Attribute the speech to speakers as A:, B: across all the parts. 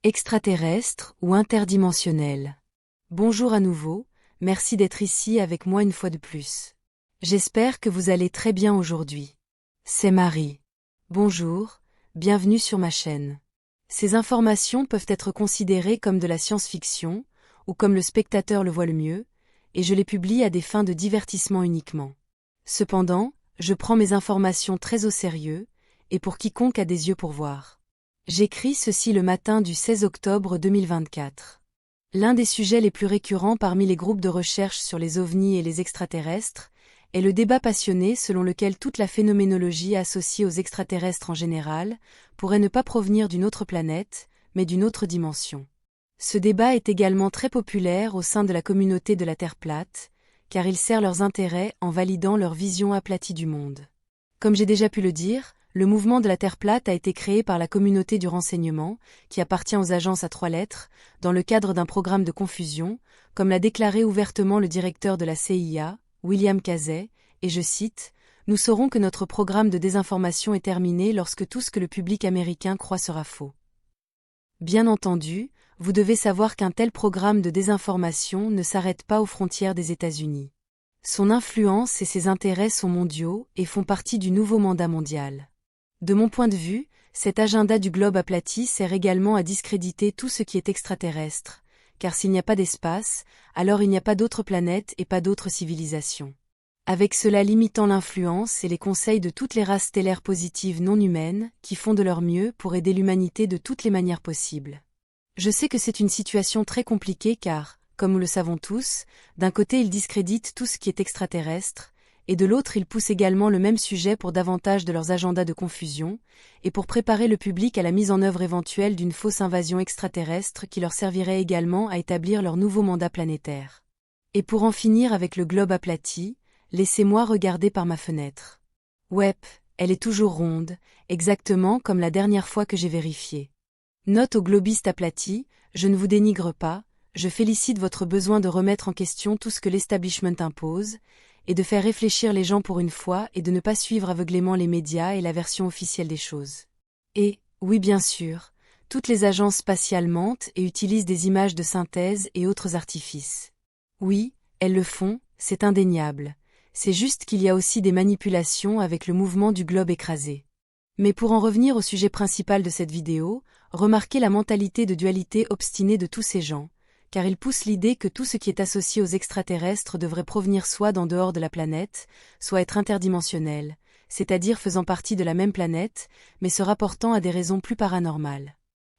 A: Extraterrestre ou interdimensionnel. Bonjour à nouveau, merci d'être ici avec moi une fois de plus. J'espère que vous allez très bien aujourd'hui. C'est Marie. Bonjour, bienvenue sur ma chaîne. Ces informations peuvent être considérées comme de la science-fiction, ou comme le spectateur le voit le mieux, et je les publie à des fins de divertissement uniquement. Cependant, je prends mes informations très au sérieux, et pour quiconque a des yeux pour voir. J'écris ceci le matin du 16 octobre 2024. L'un des sujets les plus récurrents parmi les groupes de recherche sur les ovnis et les extraterrestres est le débat passionné selon lequel toute la phénoménologie associée aux extraterrestres en général pourrait ne pas provenir d'une autre planète, mais d'une autre dimension. Ce débat est également très populaire au sein de la communauté de la Terre plate, car il sert leurs intérêts en validant leur vision aplatie du monde. Comme j'ai déjà pu le dire, le mouvement de la Terre plate a été créé par la communauté du renseignement, qui appartient aux agences à 3 lettres, dans le cadre d'un programme de confusion, comme l'a déclaré ouvertement le directeur de la CIA, William Casey, et je cite, « Nous saurons que notre programme de désinformation est terminé lorsque tout ce que le public américain croit sera faux. » Bien entendu, vous devez savoir qu'un tel programme de désinformation ne s'arrête pas aux frontières des États-Unis. Son influence et ses intérêts sont mondiaux et font partie du nouveau mandat mondial. De mon point de vue, cet agenda du globe aplati sert également à discréditer tout ce qui est extraterrestre, car s'il n'y a pas d'espace, alors il n'y a pas d'autres planètes et pas d'autres civilisations. Avec cela limitant l'influence et les conseils de toutes les races stellaires positives non humaines qui font de leur mieux pour aider l'humanité de toutes les manières possibles. Je sais que c'est une situation très compliquée car, comme nous le savons tous, d'un côté ils discréditent tout ce qui est extraterrestre, et de l'autre ils poussent également le même sujet pour davantage de leurs agendas de confusion, et pour préparer le public à la mise en œuvre éventuelle d'une fausse invasion extraterrestre qui leur servirait également à établir leur nouveau mandat planétaire. Et pour en finir avec le globe aplati, laissez-moi regarder par ma fenêtre. Ouais, elle est toujours ronde, exactement comme la dernière fois que j'ai vérifié. Note aux globistes aplatis, je ne vous dénigre pas, je félicite votre besoin de remettre en question tout ce que l'establishment impose, et de faire réfléchir les gens pour une fois et de ne pas suivre aveuglément les médias et la version officielle des choses. Et, oui bien sûr, toutes les agences spatiales mentent et utilisent des images de synthèse et autres artifices. Oui, elles le font, c'est indéniable. C'est juste qu'il y a aussi des manipulations avec le mouvement du globe écrasé. Mais pour en revenir au sujet principal de cette vidéo, remarquez la mentalité de dualité obstinée de tous ces gens, car ils poussent l'idée que tout ce qui est associé aux extraterrestres devrait provenir soit d'en dehors de la planète, soit être interdimensionnel, c'est-à-dire faisant partie de la même planète, mais se rapportant à des raisons plus paranormales.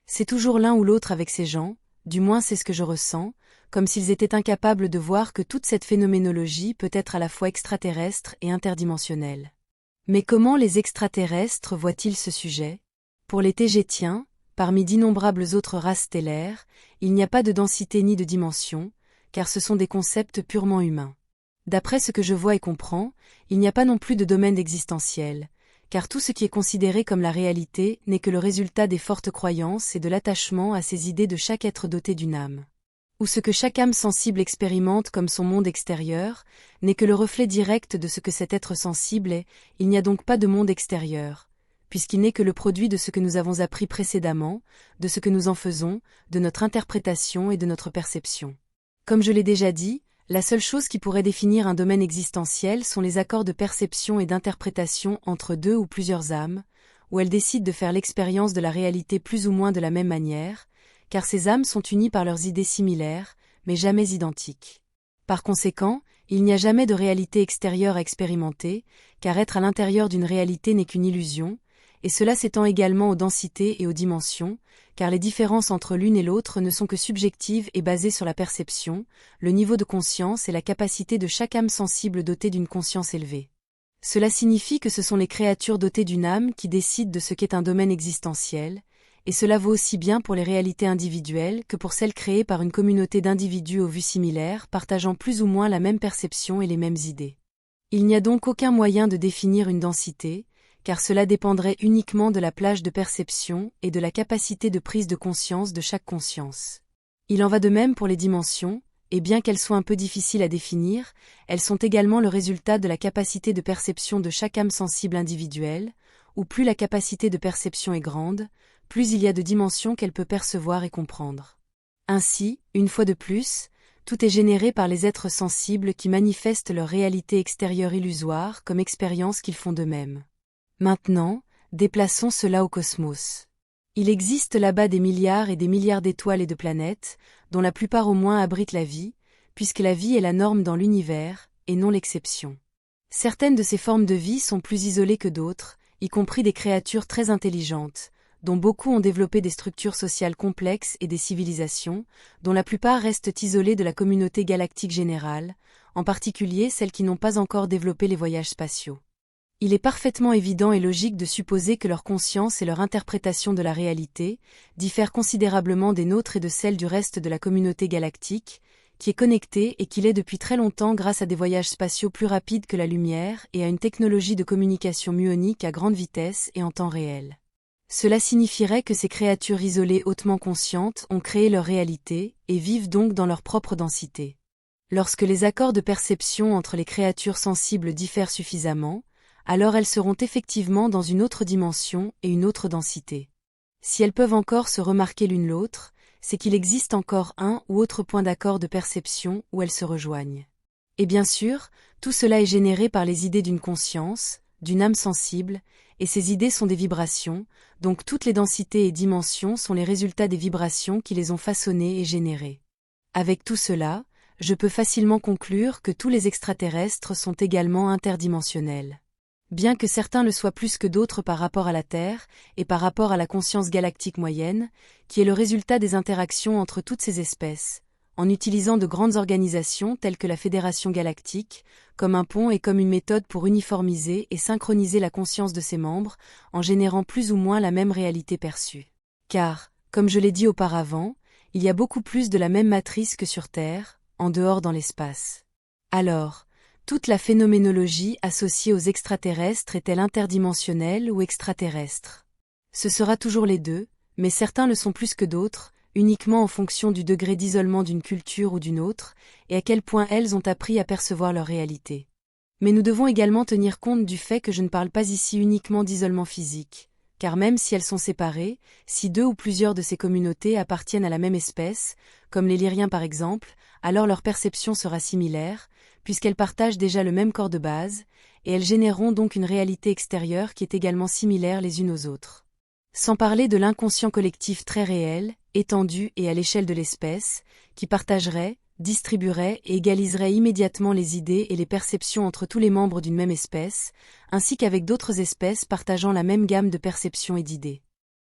A: C'est toujours l'un ou l'autre avec ces gens, du moins c'est ce que je ressens, comme s'ils étaient incapables de voir que toute cette phénoménologie peut être à la fois extraterrestre et interdimensionnelle. Mais comment les extraterrestres voient-ils ce sujet? Pour les Tégétiens, parmi d'innombrables autres races stellaires, il n'y a pas de densité ni de dimension, car ce sont des concepts purement humains. D'après ce que je vois et comprends, il n'y a pas non plus de domaine existentiel, car tout ce qui est considéré comme la réalité n'est que le résultat des fortes croyances et de l'attachement à ces idées de chaque être doté d'une âme. Ou ce que chaque âme sensible expérimente comme son monde extérieur, n'est que le reflet direct de ce que cet être sensible est, il n'y a donc pas de monde extérieur, puisqu'il n'est que le produit de ce que nous avons appris précédemment, de ce que nous en faisons, de notre interprétation et de notre perception. Comme je l'ai déjà dit, la seule chose qui pourrait définir un domaine existentiel sont les accords de perception et d'interprétation entre deux ou plusieurs âmes, où elles décident de faire l'expérience de la réalité plus ou moins de la même manière, car ces âmes sont unies par leurs idées similaires, mais jamais identiques. Par conséquent, il n'y a jamais de réalité extérieure à expérimenter, car être à l'intérieur d'une réalité n'est qu'une illusion, et cela s'étend également aux densités et aux dimensions, car les différences entre l'une et l'autre ne sont que subjectives et basées sur la perception, le niveau de conscience et la capacité de chaque âme sensible dotée d'une conscience élevée. Cela signifie que ce sont les créatures dotées d'une âme qui décident de ce qu'est un domaine existentiel, et cela vaut aussi bien pour les réalités individuelles que pour celles créées par une communauté d'individus aux vues similaires partageant plus ou moins la même perception et les mêmes idées. Il n'y a donc aucun moyen de définir une densité, car cela dépendrait uniquement de la plage de perception et de la capacité de prise de conscience de chaque conscience. Il en va de même pour les dimensions, et bien qu'elles soient un peu difficiles à définir, elles sont également le résultat de la capacité de perception de chaque âme sensible individuelle, où plus la capacité de perception est grande, plus il y a de dimensions qu'elle peut percevoir et comprendre. Ainsi, une fois de plus, tout est généré par les êtres sensibles qui manifestent leur réalité extérieure illusoire comme expérience qu'ils font d'eux-mêmes. Maintenant, déplaçons cela au cosmos. Il existe là-bas des milliards et des milliards d'étoiles et de planètes, dont la plupart au moins abritent la vie, puisque la vie est la norme dans l'univers, et non l'exception. Certaines de ces formes de vie sont plus isolées que d'autres, y compris des créatures très intelligentes, dont beaucoup ont développé des structures sociales complexes et des civilisations, dont la plupart restent isolées de la communauté galactique générale, en particulier celles qui n'ont pas encore développé les voyages spatiaux. Il est parfaitement évident et logique de supposer que leur conscience et leur interprétation de la réalité diffèrent considérablement des nôtres et de celles du reste de la communauté galactique, qui est connectée et qui l'est depuis très longtemps grâce à des voyages spatiaux plus rapides que la lumière et à une technologie de communication muonique à grande vitesse et en temps réel. Cela signifierait que ces créatures isolées hautement conscientes ont créé leur réalité et vivent donc dans leur propre densité. Lorsque les accords de perception entre les créatures sensibles diffèrent suffisamment, alors elles seront effectivement dans une autre dimension et une autre densité. Si elles peuvent encore se remarquer l'une l'autre, c'est qu'il existe encore un ou autre point d'accord de perception où elles se rejoignent. Et bien sûr, tout cela est généré par les idées d'une conscience, d'une âme sensible, et ces idées sont des vibrations, donc toutes les densités et dimensions sont les résultats des vibrations qui les ont façonnées et générées. Avec tout cela, je peux facilement conclure que tous les extraterrestres sont également interdimensionnels. Bien que certains le soient plus que d'autres par rapport à la Terre, et par rapport à la conscience galactique moyenne, qui est le résultat des interactions entre toutes ces espèces, en utilisant de grandes organisations telles que la Fédération galactique, comme un pont et comme une méthode pour uniformiser et synchroniser la conscience de ses membres, en générant plus ou moins la même réalité perçue. Car, comme je l'ai dit auparavant, il y a beaucoup plus de la même matrice que sur Terre, en dehors dans l'espace. Alors, toute la phénoménologie associée aux extraterrestres est-elle interdimensionnelle ou extraterrestre? Ce sera toujours les deux, mais certains le sont plus que d'autres, uniquement en fonction du degré d'isolement d'une culture ou d'une autre, et à quel point elles ont appris à percevoir leur réalité. Mais nous devons également tenir compte du fait que je ne parle pas ici uniquement d'isolement physique, car même si elles sont séparées, si deux ou plusieurs de ces communautés appartiennent à la même espèce, comme les Lyriens par exemple, alors leur perception sera similaire, puisqu'elles partagent déjà le même corps de base, et elles généreront donc une réalité extérieure qui est également similaire les unes aux autres. Sans parler de l'inconscient collectif très réel, étendu et à l'échelle de l'espèce, qui partagerait, distribuerait et égaliserait immédiatement les idées et les perceptions entre tous les membres d'une même espèce, ainsi qu'avec d'autres espèces partageant la même gamme de perceptions et d'idées.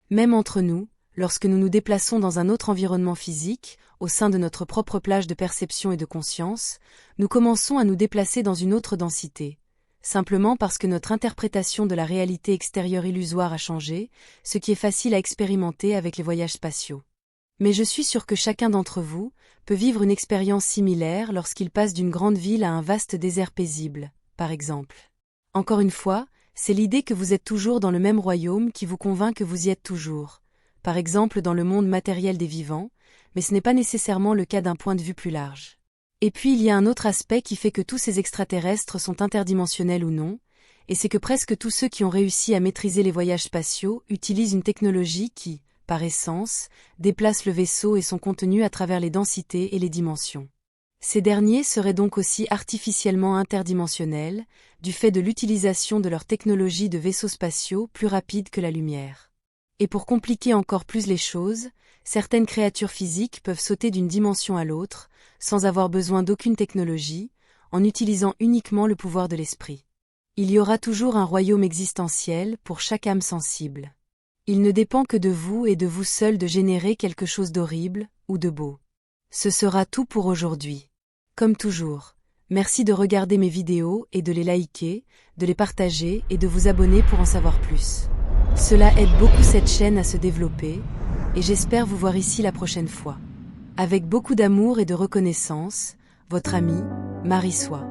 A: Même entre nous, lorsque nous nous déplaçons dans un autre environnement physique, au sein de notre propre plage de perception et de conscience, nous commençons à nous déplacer dans une autre densité, simplement parce que notre interprétation de la réalité extérieure illusoire a changé, ce qui est facile à expérimenter avec les voyages spatiaux. Mais je suis sûr que chacun d'entre vous peut vivre une expérience similaire lorsqu'il passe d'une grande ville à un vaste désert paisible, par exemple. Encore une fois, c'est l'idée que vous êtes toujours dans le même royaume qui vous convainc que vous y êtes toujours, par exemple dans le monde matériel des vivants, mais ce n'est pas nécessairement le cas d'un point de vue plus large. Et puis il y a un autre aspect qui fait que tous ces extraterrestres sont interdimensionnels ou non, et c'est que presque tous ceux qui ont réussi à maîtriser les voyages spatiaux utilisent une technologie qui, par essence, déplace le vaisseau et son contenu à travers les densités et les dimensions. Ces derniers seraient donc aussi artificiellement interdimensionnels, du fait de l'utilisation de leur technologie de vaisseaux spatiaux plus rapides que la lumière. Et pour compliquer encore plus les choses, certaines créatures physiques peuvent sauter d'une dimension à l'autre, sans avoir besoin d'aucune technologie, en utilisant uniquement le pouvoir de l'esprit. Il y aura toujours un royaume existentiel pour chaque âme sensible. Il ne dépend que de vous et de vous seul de générer quelque chose d'horrible ou de beau. Ce sera tout pour aujourd'hui. Comme toujours, merci de regarder mes vidéos et de les liker, de les partager et de vous abonner pour en savoir plus. Cela aide beaucoup cette chaîne à se développer, et j'espère vous voir ici la prochaine fois. Avec beaucoup d'amour et de reconnaissance, votre amie, Marie Soie.